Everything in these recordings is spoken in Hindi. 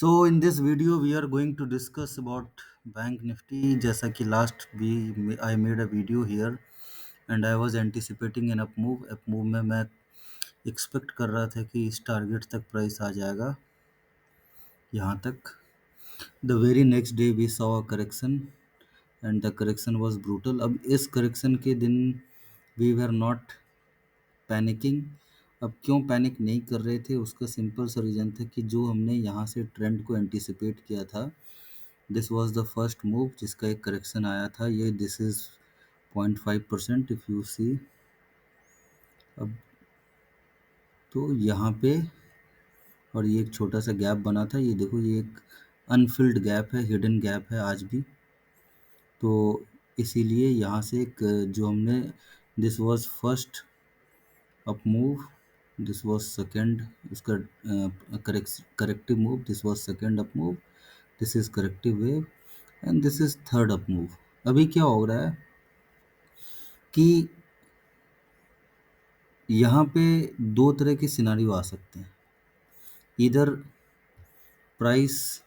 So in this video we are going to discuss about Bank Nifty. जैसा कि last we I made a video here and I was anticipating an up move. Up move में मैं expect कर रहा था कि इस target तक price आ जाएगा यहाँ तक. The very next day we saw a correction and the correction was brutal. अब इस correction के दिन we were not panicking. अब क्यों पैनिक नहीं कर रहे थे उसका सिंपल सा रीज़न था कि जो हमने यहाँ से ट्रेंड को एंटिसिपेट किया था, this was the first move जिसका एक करेक्शन आया था. ये this is 0.5% if you see. अब तो यहाँ पे और ये एक छोटा सा गैप बना था. ये देखो, ये एक अनफिल्ड गैप है, हिडन गैप है आज भी. तो इसीलिए यहाँ से एक जो हमने this was first up move, this was second उसका corrective move, this was second up move, this is corrective wave and this is third up move. अभी क्या हो रहा है कि यहाँ पे दो तरह के सिनारियो आ सकते हैं. इधर प्राइस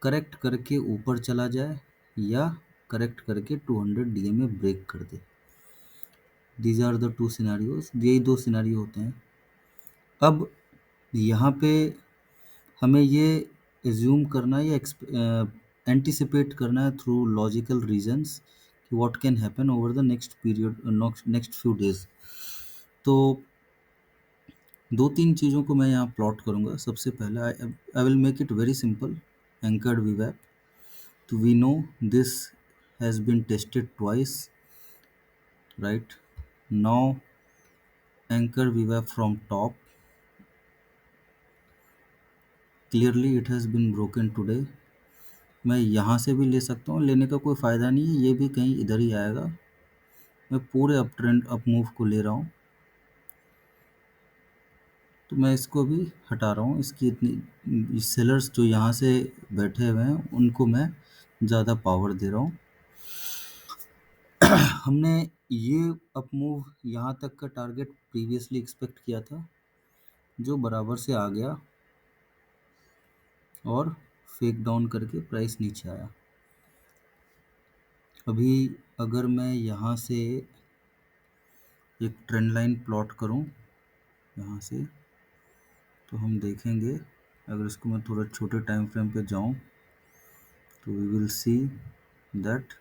करेक्ट करके ऊपर चला जाए या करेक्ट करके 200 डीएमए ब्रेक कर दे. These are the two scenarios. यही दो सिनारियो होते हैं. अब यहाँ पे हमें ये एज्यूम करना है या एंटिसिपेट करना है थ्रू लॉजिकल रीजंस कि what can happen over the next period, next few days. तो दो तीन चीज़ों को मैं यहाँ प्लॉट करूँगा. सबसे पहला, I will make it very simple. Anchored वीवैप. तो we know this has been tested twice, right. Now anchor वीवैप from top, clearly it has been broken today. मैं यहाँ से भी ले सकता हूँ, लेने का कोई फ़ायदा नहीं है, ये भी कहीं इधर ही आएगा. मैं पूरे अप ट्रेंड अप मूव को ले रहा हूँ, तो मैं इसको भी हटा रहा हूँ. इसकी इतनी सेलर्स जो यहाँ से बैठे हुए हैं उनको मैं ज़्यादा पावर दे रहा हूँ. हमने ये अप मूव यहाँ तक का टारगेट प्रीवियसली एक्सपेक्ट किया था, जो बराबर से आ गया और फेक डाउन करके प्राइस नीचे आया. अभी अगर मैं यहाँ से एक ट्रेंड लाइन प्लॉट करूँ यहाँ से, तो हम देखेंगे, अगर इसको मैं थोड़ा छोटे टाइम फ्रेम पे जाऊँ तो we will see that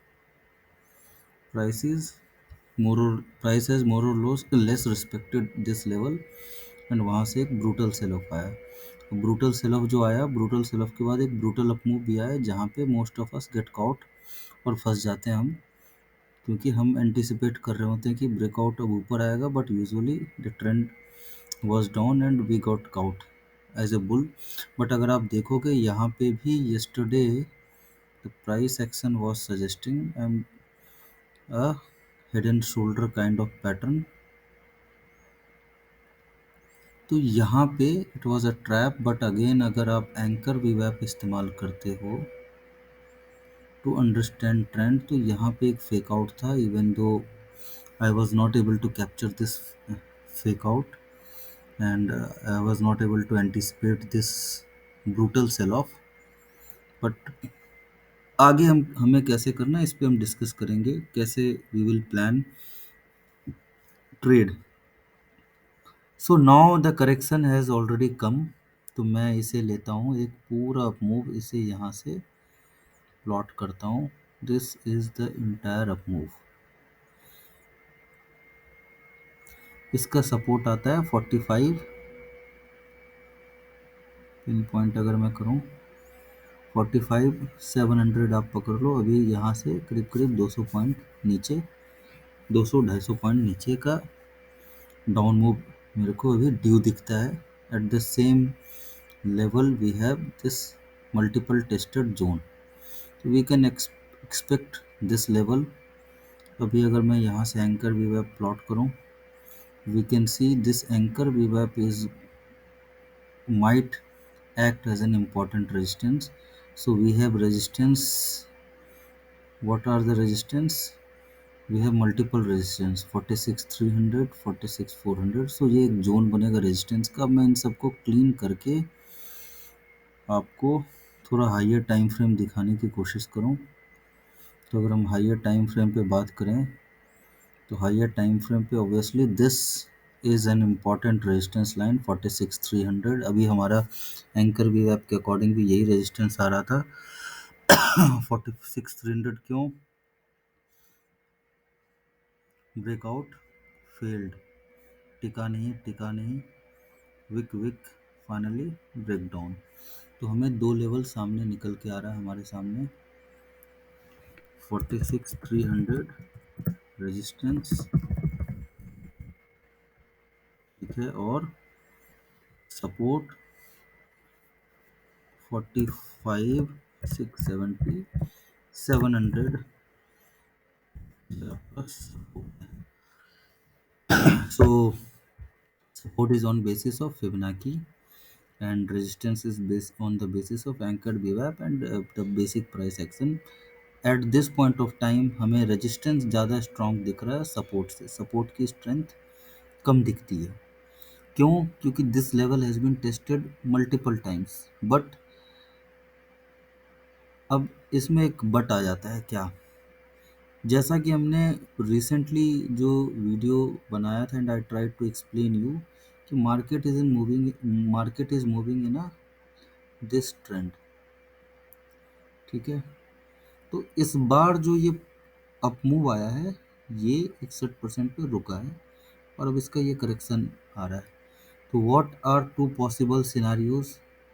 price has more or less respected this level and वहाँ से एक ब्रूटल सेल ऑफ आया. ब्रूटल सेल ऑफ जो आया, ब्रूटल सेल ऑफ के बाद एक ब्रूटल अप मूव भी आया, जहाँ पे most of us gate cout और फंस जाते हैं हम, क्योंकि हम एंटिसिपेट कर रहे होते हैं कि ब्रेकआउट अब ऊपर आएगा, but usually the trend was down and we got caught as a bull. But अगर आप देखोगे यहाँ पे भी yesterday the price action was suggesting a head and shoulder kind of pattern. तो यहाँ पे it was a trap. But again अगर आप एंकर वीवैप इस्तेमाल करते हो टू अंडरस्टैंड ट्रेंड, तो यहाँ पे एक फेक आउट था, even though I was not able to capture this fake out and I was not able to anticipate this brutal sell off. But आगे हमें कैसे करना है इस पे हम डिस्कस करेंगे, कैसे we will plan trade. So now the correction has already come. तो मैं इसे लेता हूँ एक पूरा अप मूव, इसे यहाँ से प्लॉट करता हूँ. This is the entire up move. इसका सपोर्ट आता है 45 पिन पॉइंट. अगर मैं करूँ 45,700 आप पकड़ लो. अभी यहाँ से करीब करीब 200 पॉइंट नीचे, 200-250 पॉइंट नीचे का डाउन मूव मेरे को अभी ड्यू दिखता है. At the same level we have this multiple tested zone. We can expect this level. अभी अगर मैं यहाँ से एंकर वीवैप प्लॉट करूँ, we can see this anchor वीवैप is might act as an important resistance. So we have resistance. What are the resistance? We have multiple resistance, 46,300, 46,400. So ये एक जोन बनेगा रेजिस्टेंस का. मैं इन सबको क्लीन करके आपको थोड़ा हाइयर टाइम फ्रेम दिखाने की कोशिश करूं। तो अगर हम हाइयर टाइम फ्रेम पे बात करें, तो हाइयर टाइम फ्रेम पे obviously this is an important resistance line 46,300। अभी हमारा एंकर वी वेब के अकॉर्डिंग भी यही रेजिस्टेंस आ रहा था। 46,300 क्यों? ब्रेकआउट फेल्ड, टिका नहीं, टिका नहीं, wick wick, finally break down. तो हमें दो लेवल सामने निकल के आ रहा है हमारे सामने, 46,300 रेजिस्टेंस, ठीक है, और support 45,670, 700 plus support. So support is on basis of Fibonacci and resistance is based on the basis of anchored VWAP and the basic price action. At this point of time हमें रेजिस्टेंस ज़्यादा स्ट्रॉन्ग दिख रहा है सपोर्ट से, सपोर्ट की स्ट्रेंथ कम दिखती है। क्यों? क्योंकि this level has been tested multiple times. But अब इसमें एक बट आ जाता है, क्या? जैसा कि हमने रिसेंटली जो वीडियो बनाया था and I try to explain you कि market is moving in a this trend, ठीक है। तो इस बार जो ये अप मूव आया है, ये 61% पे रुका है और अब इसका ये करेक्शन आ रहा है। तो what are two possible scenarios?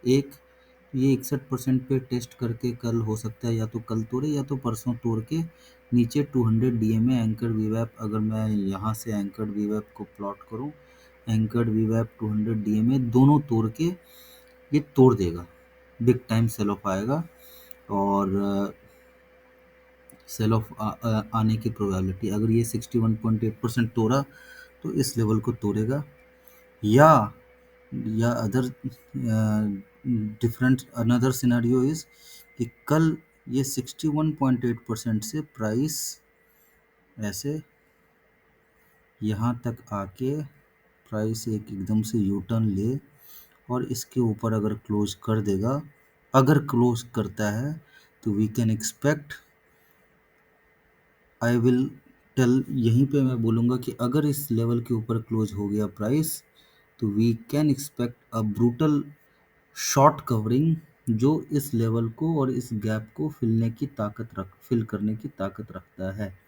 एक, ये 61% पे टेस्ट करके कल हो सकता है या तो कल तोड़े या तो परसों तोड़ के नीचे 200 डीएमए एंकर्ड वीवैप, अगर मैं यहाँ से एंकर्ड वीवैप को प्लॉट करूँ, एंकर्ड वीवैप 200 डीएमए दोनों तोड़ के ये तोड़ देगा, बिग टाइम सेल ऑफ आएगा और सेल ऑफ आने की प्रोबेबिलिटी, अगर ये 61.8% तोड़ा तो इस लेवल को तोड़ेगा। या other different another scenario is कि कल ये 61.8% से प्राइस ऐसे यहाँ तक आके प्राइस एक एकदम से यू टर्न ले और इसके ऊपर अगर क्लोज कर देगा, अगर क्लोज करता है तो we can expect, I will tell, यहीं पे मैं बोलूँगा कि अगर इस लेवल के ऊपर क्लोज हो गया प्राइस तो we can expect a brutal short covering, जो इस लेवल को और इस गैप को फिल करने की ताकत रखता है।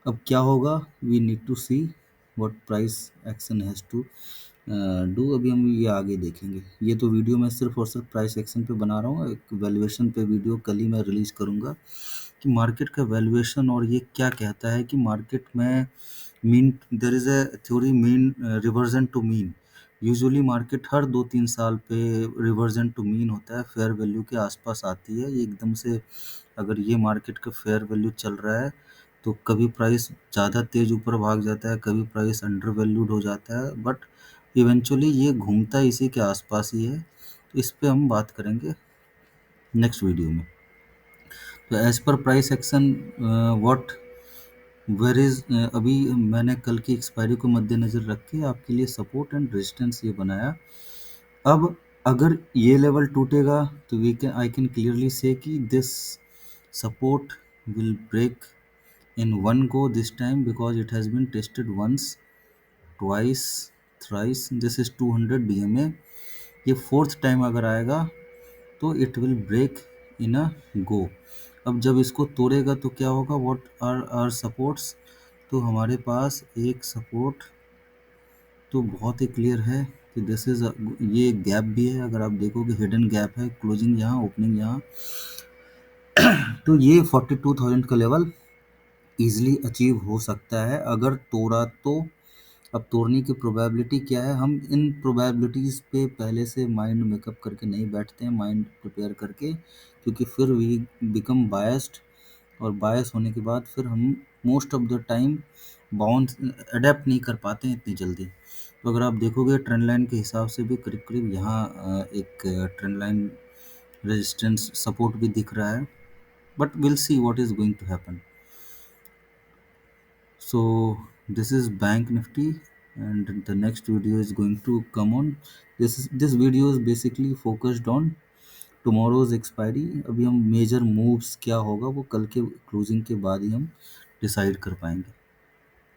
अब क्या होगा, we need to see what price action has to do, अभी हम ये आगे देखेंगे। ये तो वीडियो मैं सिर्फ और सिर्फ प्राइस एक्शन पे बना रहा हूँ, एक वैल्यूएशन पे वीडियो कल ही मैं रिलीज़ करूँगा कि मार्केट का वैल्यूएशन और ये क्या कहता है कि मार्केट में mean, there is a theory mean reversion to mean. Usually market हर 2-3 साल पे रिवर्जन टू मीन होता है, फेयर वैल्यू के आसपास आती है। ये एकदम से अगर ये मार्केट का फेयर वैल्यू चल रहा है तो कभी प्राइस ज़्यादा तेज़ ऊपर भाग जाता है, कभी प्राइस अंडर वैल्यूड हो जाता है, बट इवेंचुअली ये घूमता इसी के आसपास ही है। तो इस पे हम बात करेंगे नेक्स्ट वीडियो में। तो as per price action what where is, अभी मैंने कल की एक्सपायरी को मद्देनज़र रख के आपके लिए सपोर्ट एंड रेजिस्टेंस ये बनाया। अब अगर ये लेवल टूटेगा तो we can I can clearly say कि this support will break in one go this time because it has been tested once, twice, thrice, this is 200 DMA। ये फोर्थ टाइम अगर आएगा तो इट विल ब्रेक इन अ गो। अब जब इसको तोड़ेगा तो क्या होगा, व्हाट आर आर सपोर्ट्स? तो हमारे पास एक सपोर्ट तो बहुत ही क्लियर है कि दिस इज, ये गैप भी है, अगर आप देखोगे हिडन गैप है, क्लोजिंग यहाँ, ओपनिंग यहाँ। तो ये 42,000 का लेवल ईजिली अचीव हो सकता है अगर तोड़ा तो। अब तोड़ने की प्रोबेबिलिटी क्या है, हम इन प्रोबेबिलिटीज़ पे पहले से माइंड मेकअप करके नहीं बैठते हैं, माइंड प्रिपेयर करके, क्योंकि फिर वी बिकम बायस्ड और बायस होने के बाद फिर हम most of the time bounce adapt नहीं कर पाते हैं इतनी जल्दी। तो अगर आप देखोगे ट्रेंड लाइन के हिसाब से भी करीब करीब यहाँ एक ट्रेंड लाइन रेजिस्टेंस सपोर्ट भी दिख रहा है, but will see what is going to happen. So this is bank nifty and the next video is going to come on, this video is basically focused on tomorrow's expiry, अभी हम मेजर मूव्स क्या होगा वो कल के क्लोजिंग के बाद ही हम डिसाइड कर पाएंगे।